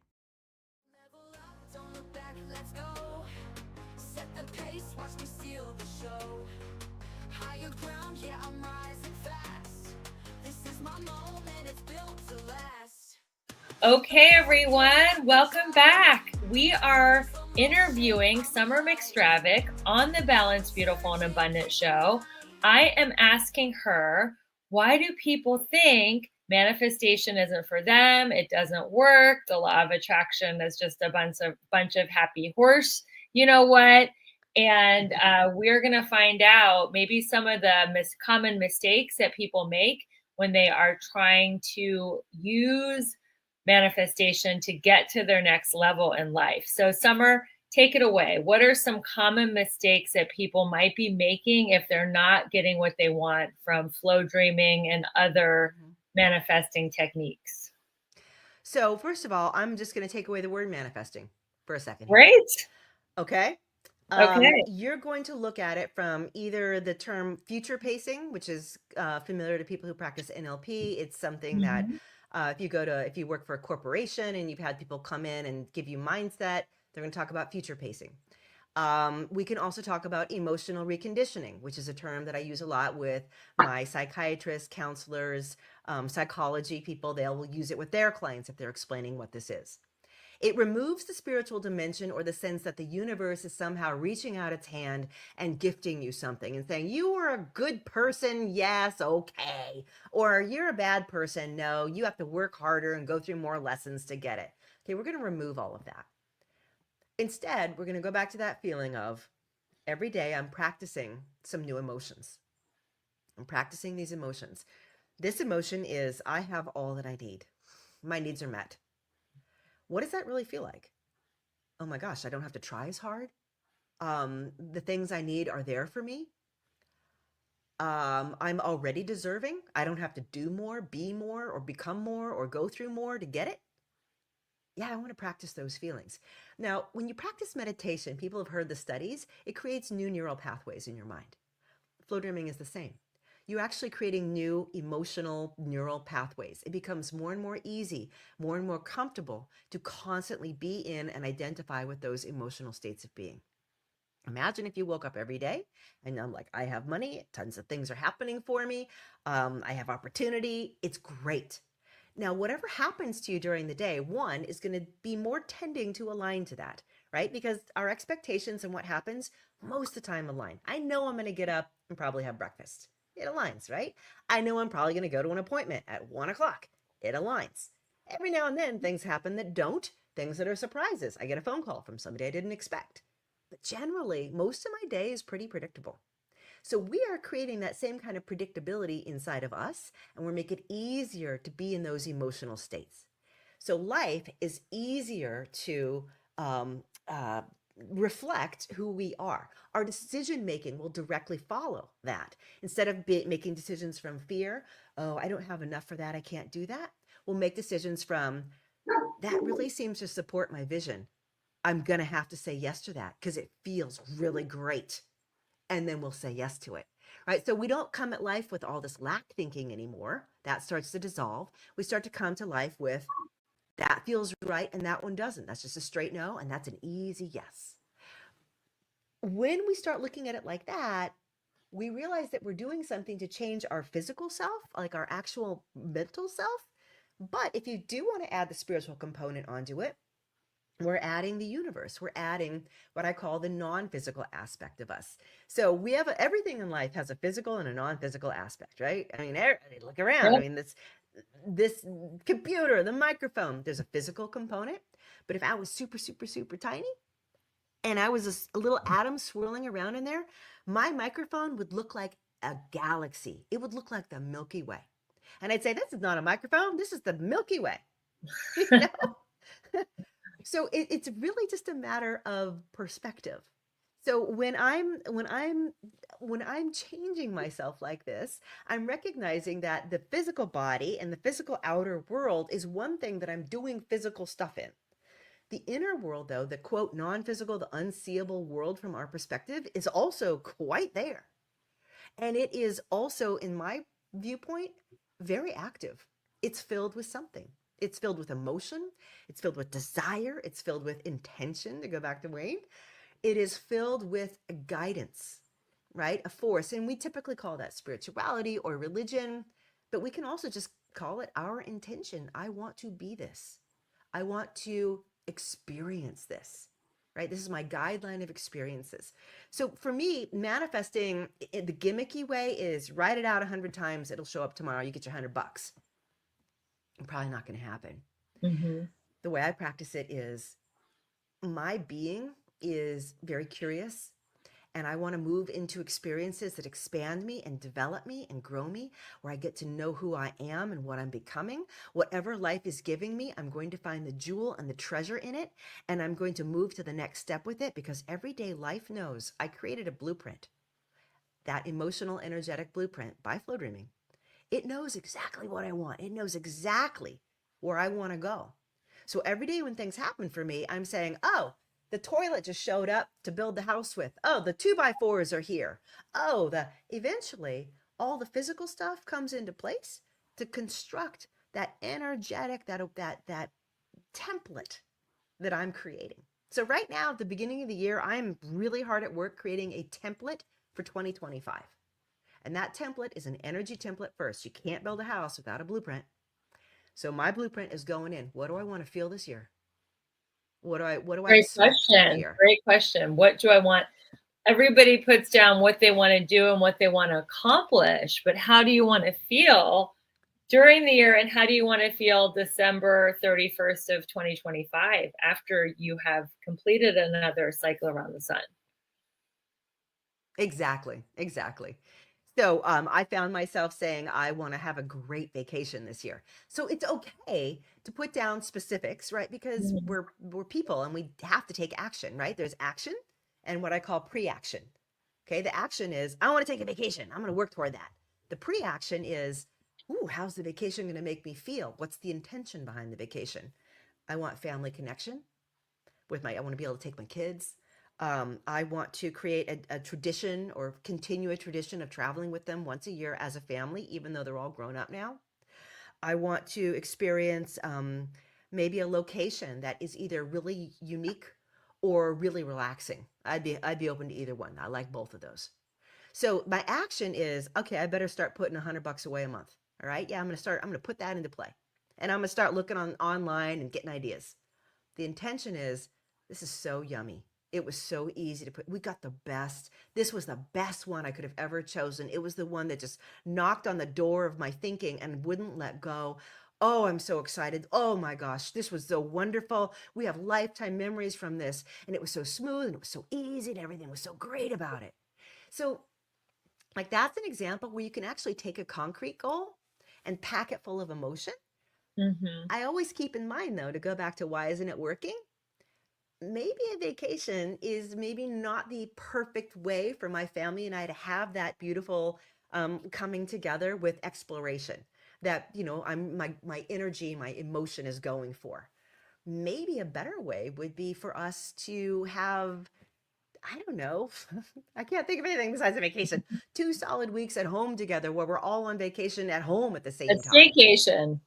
Level up, don't look back, let's go. Set the pace, watch me steal the show. Higher ground, yeah, I'm rising fast. This is my moment, it's built to last. Okay, everyone, welcome back. We are interviewing Summer McStravick on the Balanced, Beautiful, and Abundant show. I am asking her, why do people think manifestation isn't for them? It doesn't work. The law of attraction is just a bunch of happy horse, you know what? And we're going to find out maybe some of the common mistakes that people make when they are trying to use manifestation to get to their next level in life. So Summer, take it away. What are some common mistakes that people might be making if they're not getting what they want from flow dreaming and other manifesting techniques? So first of all, I'm just going to take away the word manifesting for a second. Great. Okay. Okay. You're going to look at it from either the term future pacing, which is familiar to people who practice NLP. It's something that if you work for a corporation and you've had people come in and give you mindset, they're going to talk about future pacing. We can also talk about emotional reconditioning, which is a term that I use a lot with my psychiatrists, counselors, psychology people. They'll use it with their clients if they're explaining what this is. It removes the spiritual dimension or the sense that the universe is somehow reaching out its hand and gifting you something and saying, you are a good person, yes, okay. Or you're a bad person, no, you have to work harder and go through more lessons to get it. Okay, we're going to remove all of that. Instead, we're going to go back to that feeling of every day I'm practicing some new emotions. I'm practicing these emotions. This emotion is, I have all that I need. My needs are met. What does that really feel like? Oh my gosh, I don't have to try as hard. The things I need are there for me. I'm already deserving. I don't have to do more, be more, or become more, or go through more to get it. Yeah, I want to practice those feelings. Now, when you practice meditation, people have heard the studies, it creates new neural pathways in your mind. FlowDreaming is the same. You're actually creating new emotional neural pathways. It becomes more and more easy, more and more comfortable to constantly be in and identify with those emotional states of being. Imagine if you woke up every day and I'm like, I have money, tons of things are happening for me, I have opportunity, it's great. Now, whatever happens to you during the day, one is going to be more tending to align to that, right? Because our expectations and what happens most of the time align. I know I'm going to get up and probably have breakfast. It aligns, right? I know I'm probably going to go to an appointment at 1 o'clock. It aligns. Every now and then things happen that don't, things that are surprises. I get a phone call from somebody I didn't expect. But generally, most of my day is pretty predictable. So we are creating that same kind of predictability inside of us, and we're making it easier to be in those emotional states. So life is easier to reflect who we are. Our decision making will directly follow that. Instead of making decisions from fear, oh, I don't have enough for that, I can't do that. We'll make decisions from, that really seems to support my vision. I'm going to have to say yes to that because it feels really great. And then we'll say yes to it, right? So we don't come at life with all this lack thinking anymore. That starts to dissolve. We start to come to life with that feels right and that one doesn't. That's just a straight no, and that's an easy yes. When we start looking at it like that, we realize that we're doing something to change our physical self, like our actual mental self. But if you do want to add the spiritual component onto it, we're adding the universe. We're adding what I call the non-physical aspect of us. So we have everything in life has a physical and a non-physical aspect, right? I mean, look around. I mean, this computer, the microphone, there's a physical component. But if I was super, super, super tiny and I was a little atom swirling around in there, my microphone would look like a galaxy. It would look like the Milky Way. And I'd say, this is not a microphone. This is the Milky Way. You know? So it's really just a matter of perspective. So when I'm changing myself like this, I'm recognizing that the physical body and the physical outer world is one thing that I'm doing physical stuff in. The inner world, though, the quote non-physical, the unseeable world from our perspective, is also quite there. And it is also, in my viewpoint, very active. It's filled with something. It's filled with emotion. It's filled with desire. It's filled with intention, to go back to Wayne. It is filled with guidance, right? A force. And we typically call that spirituality or religion, but we can also just call it our intention. I want to be this. I want to experience this, right? This is my guideline of experiences. So for me, manifesting in the gimmicky way is write it out 100 times. It'll show up tomorrow. You get your $100. Probably not going to happen. Mm-hmm. The way I practice it is my being is very curious, and I want to move into experiences that expand me and develop me and grow me, where I get to know who I am and what I'm becoming. Whatever life is giving me, I'm going to find the jewel and the treasure in it, and I'm going to move to the next step with it, because everyday life knows I created a blueprint, that emotional energetic blueprint by FlowDreaming. It knows exactly what I want. It knows exactly where I want to go. So every day when things happen for me, I'm saying, oh, the toilet just showed up to build the house with. Oh, the 2x4s are here. Oh, eventually all the physical stuff comes into place to construct that energetic, that template that I'm creating. So right now, at the beginning of the year, I'm really hard at work creating a template for 2025. And that template is an energy template first. You can't build a house without a blueprint. So my blueprint is going in. What do I want to feel this year? What do I Great expect question. here? Great question. What do I want? Everybody puts down what they want to do and what they want to accomplish, but how do you want to feel during the year, and how do you want to feel December 31st of 2025 after you have completed another cycle around the sun? Exactly. So I found myself saying I want to have a great vacation this year. So it's okay to put down specifics, right? Because we're people and we have to take action, right? There's action and what I call pre-action. Okay, the action is I want to take a vacation. I'm going to work toward that. The pre-action is, ooh, how's the vacation going to make me feel? What's the intention behind the vacation? I want family connection I want to be able to take my kids. I want to create a tradition or continue a tradition of traveling with them once a year as a family, even though they're all grown up now. I want to experience maybe a location that is either really unique or really relaxing. I'd be open to either one. I like both of those. So my action is, okay, I better start putting $100 away a month. All right. Yeah, I'm going to put that into play. And I'm going to start looking online and getting ideas. The intention is, this is so yummy. It was so easy to put. We got the best. This was the best one I could have ever chosen. It was the one that just knocked on the door of my thinking and wouldn't let go. Oh, I'm so excited. Oh my gosh, this was so wonderful. We have lifetime memories from this. And it was so smooth and it was so easy and everything was so great about it. So like that's an example where you can actually take a concrete goal and pack it full of emotion. Mm-hmm. I always keep in mind though, to go back to why isn't it working? Maybe a vacation is maybe not the perfect way for my family and I to have that beautiful coming together with exploration that, you know, my energy, my emotion is going for. Maybe a better way would be for us to have I don't know. I can't think of anything besides a vacation. 2 solid weeks at home together where we're all on vacation at home at the A same time. staycation.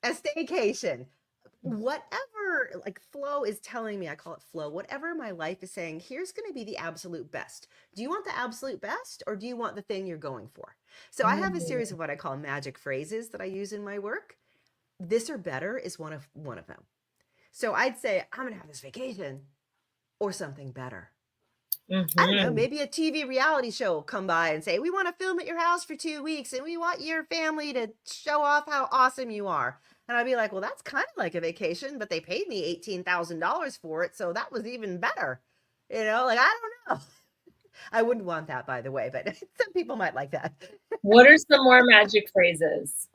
A staycation. Whatever, like flow is telling me, I call it flow. Whatever my life is saying, here's going to be the absolute best. Do you want the absolute best or do you want the thing you're going for? So I have a series of what I call magic phrases that I use in my work. This or better is one of them. So I'd say, I'm going to have this vacation or something better. I don't know, Mhm. maybe a TV reality show will come by and say, we want to film at your house for 2 weeks and we want your family to show off how awesome you are. And I'd be like, well, that's kind of like a vacation, but they paid me $18,000 for it. So that was even better. Like, I don't know. I wouldn't want that, by the way, but some people might like that. What are some more magic phrases?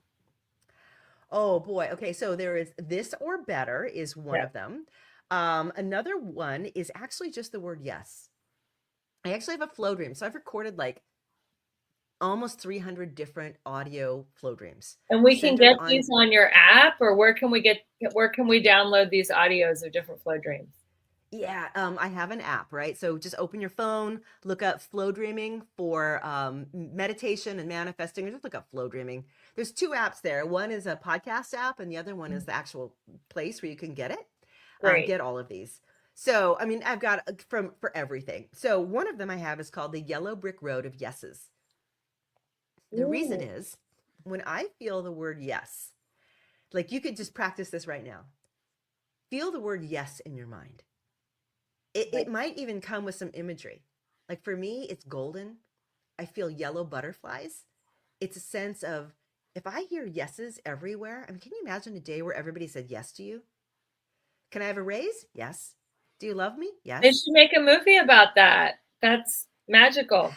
Oh boy. Okay. So there is this or better is one Yeah. of them. Another one is actually just the word yes. I actually have a flow dream. So I've recorded like almost 300 different audio flow dreams. And we can centered get these on your app, or where can we download these audios of different flow dreams? Yeah, I have an app, right? So just open your phone, look up FlowDreaming for meditation and manifesting, or just look up FlowDreaming. There's 2 apps there. One is a podcast app, and the other one is the actual place where you can get it. Great. Get all of these. So, I mean, I've got for everything. So one of them I have is called the Yellow Brick Road of Yeses. The reason Ooh. is when I feel the word yes, like you could just practice this right now. Feel the word yes in your mind. It might even come with some imagery. Like for me, it's golden. I feel yellow butterflies. It's a sense of, if I hear yeses everywhere, I mean, can you imagine a day where everybody said yes to you? Can I have a raise? Yes. Do you love me? They Yes. should make a movie about that. That's magical.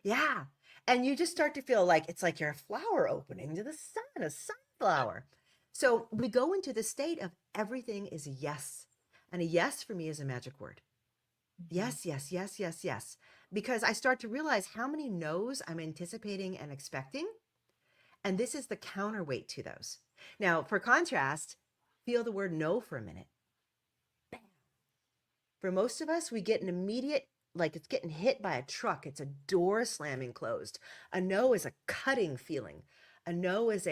Yeah. And you just start to feel like it's like you're a flower opening to the sun, a sunflower. So we go into the state of everything is a yes. And a yes for me is a magic word. Yes, yes, yes, yes, yes. Because I start to realize how many no's I'm anticipating and expecting. And this is the counterweight to those. Now, for contrast, feel the word no for a minute. Bam. For most of us, we get an immediate, like it's getting hit by a truck. It's a door slamming closed. A no is a cutting feeling. A no is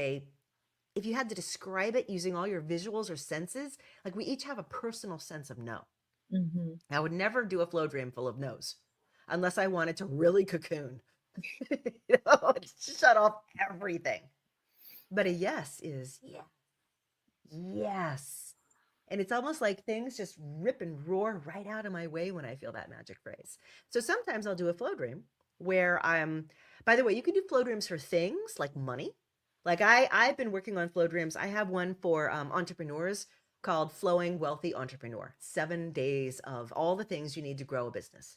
if you had to describe it using all your visuals or senses, like we each have a personal sense of no. Mm-hmm. I would never do a flow dream full of no's unless I wanted to really cocoon, shut off everything. But a yes is yes. And it's almost like things just rip and roar right out of my way when I feel that magic phrase. So sometimes I'll do a flow dream where by the way, you can do flow dreams for things like money. Like I've been working on flow dreams. I have one for entrepreneurs called Flowing Wealthy Entrepreneur. 7 days of all the things you need to grow a business.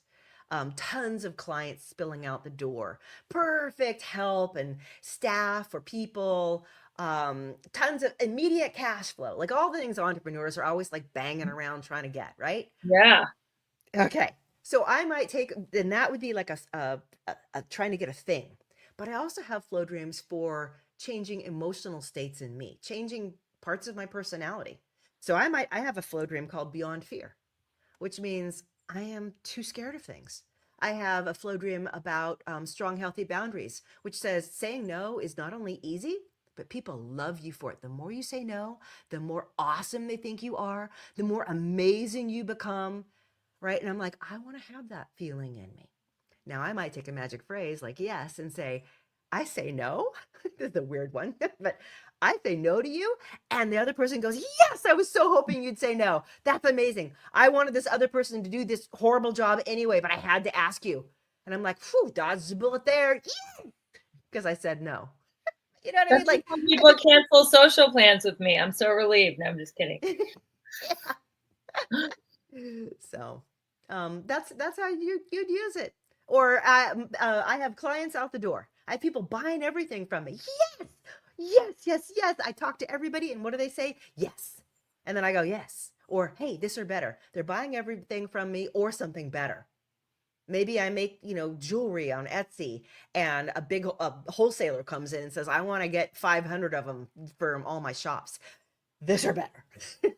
Tons of clients spilling out the door, perfect help and staff or people, tons of immediate cash flow, like all the things entrepreneurs are always like banging around trying to get, right? Yeah. Okay. So I might take, and that would be like a trying to get a thing. But I also have flow dreams for changing emotional states in me, changing parts of my personality. So I have a flow dream called Beyond Fear, which means I am too scared of things. I have a flow dream about strong, healthy boundaries, which says saying no is not only easy, but people love you for it. The more you say no, the more awesome they think you are, the more amazing you become, right? And I'm like, I want to have that feeling in me. Now, I might take a magic phrase like yes and say, I say no. This is a weird one, but I say no to you. And the other person goes, yes, I was so hoping you'd say no. That's amazing. I wanted this other person to do this horrible job anyway, but I had to ask you. And I'm like, whew, dodged a bullet there. Because I said no. You know what I mean? That's Like when people cancel social plans with me. I'm so relieved. No, I'm just kidding. So that's how you'd use it. Or I have clients out the door. I have people buying everything from me. Yes, yes, yes, yes. I talk to everybody, and what do they say? Yes. And then I go, yes. Or, hey, this or better. They're buying everything from me or something better. Maybe I make, jewelry on Etsy, and a big wholesaler comes in and says, I want to get 500 of them for all my shops. This or better.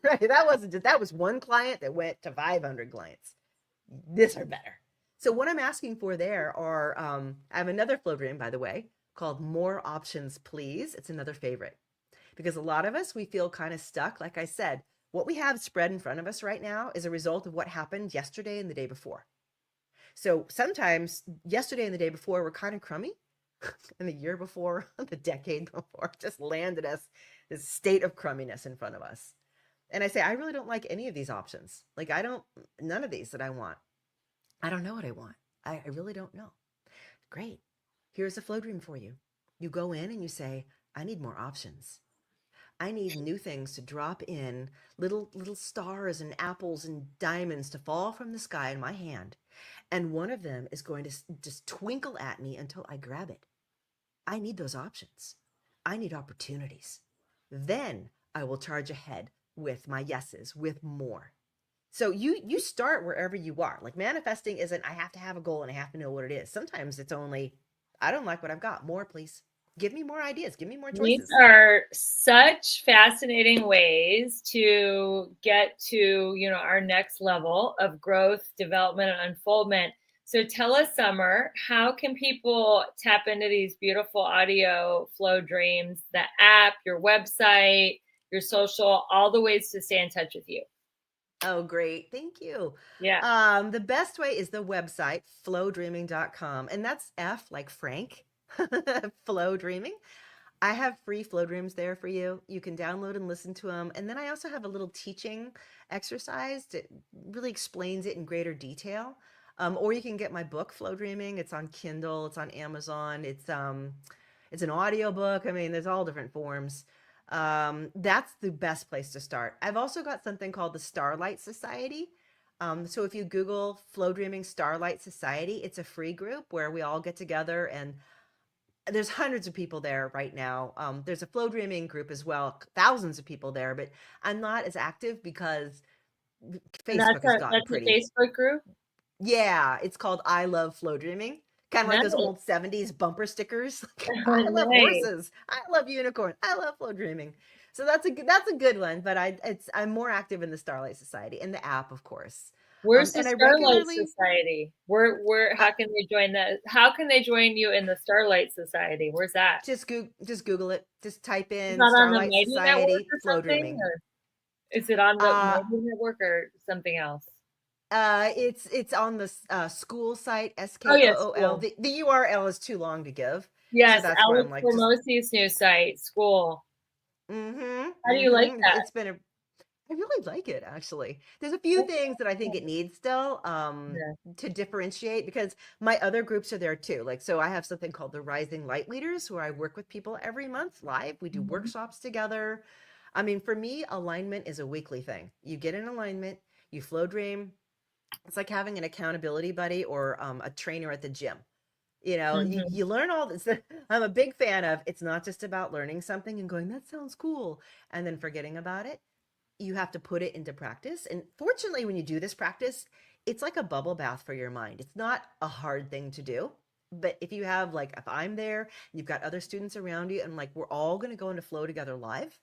Right? That was one client that went to 500 clients. This or better. So what I'm asking for there are, I have another flow dream, by the way, called More Options, Please. It's another favorite because a lot of us, we feel kind of stuck. Like I said, what we have spread in front of us right now is a result of what happened yesterday and the day before. So sometimes yesterday and the day before were kind of crummy, and the year before, the decade before, just landed us this state of crumminess in front of us. And I say, I really don't like any of these options. Like, none of these that I want. I don't know what I want. I really don't know. Great. Here's a flow dream for you. You go in and you say, I need more options. I need new things to drop in, little stars and apples and diamonds to fall from the sky in my hand. And one of them is going to just twinkle at me until I grab it. I need those options. I need opportunities. Then I will charge ahead with my yeses, with more. So you start wherever you are. Like, manifesting isn't, I have to have a goal and I have to know what it is. Sometimes it's only, I don't like what I've got. More, please. Give me more ideas. Give me more choices. These are such fascinating ways to get to, our next level of growth, development, and unfoldment. So tell us, Summer, how can people tap into these beautiful audio flow dreams, the app, your website, your social, all the ways to stay in touch with you? Oh, great. Thank you. Yeah. The best way is the website, flowdreaming.com. And that's F like Frank, Flow Dreaming. I have free flow dreams there for you. You can download and listen to them. And then I also have a little teaching exercise that really explains it in greater detail. Or you can get my book, Flow Dreaming. It's on Kindle. It's on Amazon. It's an audio book. I mean, there's all different forms. That's the best place to start. I've also got something called the Starlight Society. So if you Google Flow Dreaming Starlight Society, it's a free group where we all get together, and there's hundreds of people there right now. There's a Flow Dreaming group as well, thousands of people there, but I'm not as active because Facebook has gotten That's pretty. a Facebook group? Yeah, it's called I Love Flow Dreaming. Kind of like those Nice. old 70s bumper stickers. I love Nice. horses. I love unicorn. I love flow dreaming. So that's a good one. But I'm more active in the Starlight Society and the app, of course. Where's the And I Starlight regularly Society? Where how can they join that? How can they join you in the Starlight Society? Where's that? just Google it. Just type Is in that on the Starlight Mighty Network Society or flow something? dreaming. Or is it on the Uh Mighty Network or something else? it's on the school site, Oh, yes, SKOOL. school. The URL is too long to give. Yes, So that's where I'm Alex like, just Formosi's new site, school. mm-hmm, How do you like that? It's been I really like it, actually. There's a few things that I think it needs still Yeah. to differentiate, because my other groups are there too. Like, so I have something called the Rising Light Leaders, where I work with people every month live. We do Mhm. workshops together. I mean, for me, alignment is a weekly thing. You get in alignment, you flow dream. It's like having an accountability buddy or a trainer at the gym. Mhm. You learn all this. I'm a big fan of, it's not just about learning something and going, that sounds cool, and then forgetting about it. You have to put it into practice. And fortunately, when you do this practice, it's like a bubble bath for your mind. It's not a hard thing to do. But if you have, like, if I'm there and you've got other students around you and like we're all going to go into flow together live,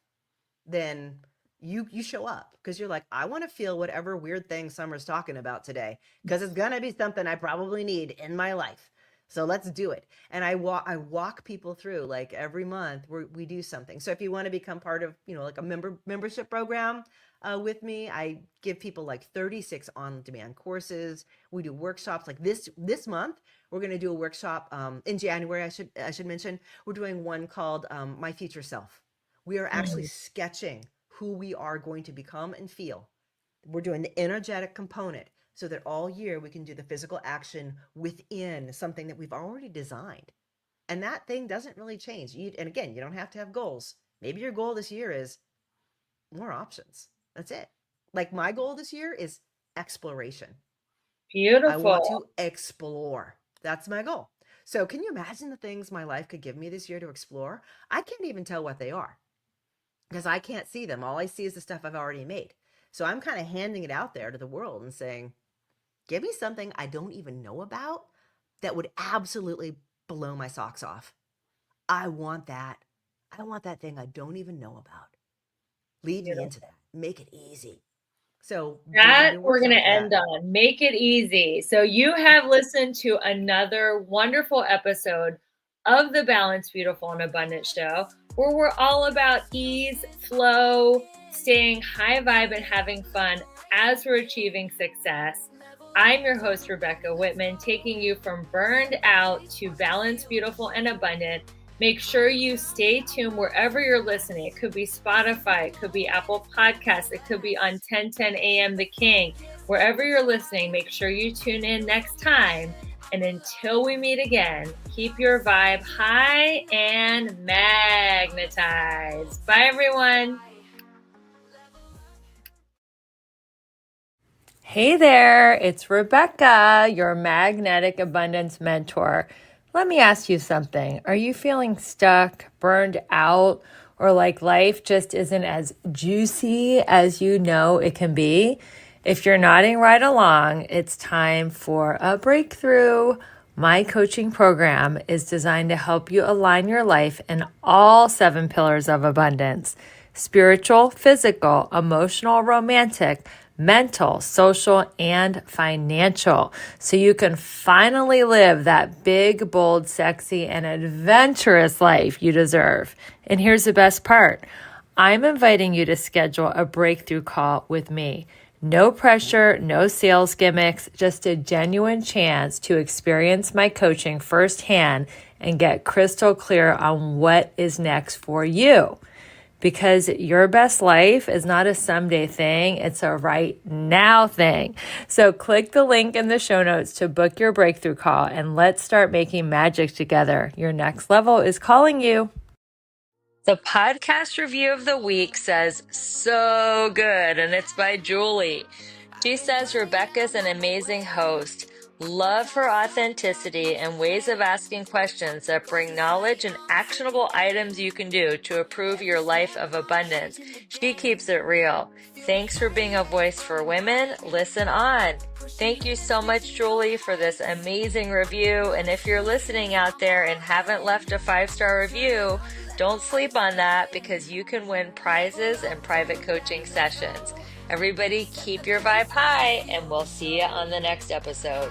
then you show up because you're like, I want to feel whatever weird thing Summer's talking about today, because it's going to be something I probably need in my life. So let's do it. And I walk people through, like, every month we do something. So if you want to become part of, like a membership program with me, I give people like 36 on-demand courses. We do workshops like this month. We're going to do a workshop in January. I should mention, we're doing one called My Future Self. We are actually sketching who we are going to become and feel. We're doing the energetic component so that all year we can do the physical action within something that we've already designed. And that thing doesn't really change. And again, you don't have to have goals. Maybe your goal this year is more options. That's it. Like, my goal this year is exploration. Beautiful. I want to explore. That's my goal. So can you imagine the things my life could give me this year to explore? I can't even tell what they are because I can't see them. All I see is the stuff I've already made. So I'm kind of handing it out there to the world and saying, give me something I don't even know about that would absolutely blow my socks off. I want that. I want that thing I don't even know about. Lead me into that. Make it easy. So That it we're works going to like that. end on. Make it easy. So you have listened to another wonderful episode of the Balanced, Beautiful, and Abundant show, where we're all about ease, flow, staying high vibe, and having fun as we're achieving success. I'm your host, Rebecca Whitman, taking you from burned out to balanced, beautiful, and abundant. Make sure you stay tuned wherever you're listening. It could be Spotify, it could be Apple Podcasts, it could be on 1010 AM The King. Wherever you're listening, make sure you tune in next time. And until we meet again, keep your vibe high and magnetized. Bye, everyone. Hey there, it's Rebecca, your magnetic abundance mentor. Let me ask you something. Are you feeling stuck, burned out, or like life just isn't as juicy as you know it can be? If you're nodding right along, it's time for a breakthrough. My coaching program is designed to help you align your life in all 7 pillars of abundance: spiritual, physical, emotional, romantic, mental, social, and financial, so you can finally live that big, bold, sexy, and adventurous life you deserve. And here's the best part. I'm inviting you to schedule a breakthrough call with me. No pressure, no sales gimmicks, just a genuine chance to experience my coaching firsthand and get crystal clear on what is next for you. Because your best life is not a someday thing, it's a right now thing. So click the link in the show notes to book your breakthrough call and let's start making magic together. Your next level is calling you. The podcast review of the week says, so good, and it's by Julie. She says, Rebecca's an amazing host. Love her authenticity and ways of asking questions that bring knowledge and actionable items you can do to improve your life of abundance. She keeps it real. Thanks for being a voice for women. Listen on. Thank you so much, Julie, for this amazing review. And if you're listening out there and haven't left a 5-star review, don't sleep on that, because you can win prizes and private coaching sessions. Everybody keep your vibe high, and we'll see you on the next episode.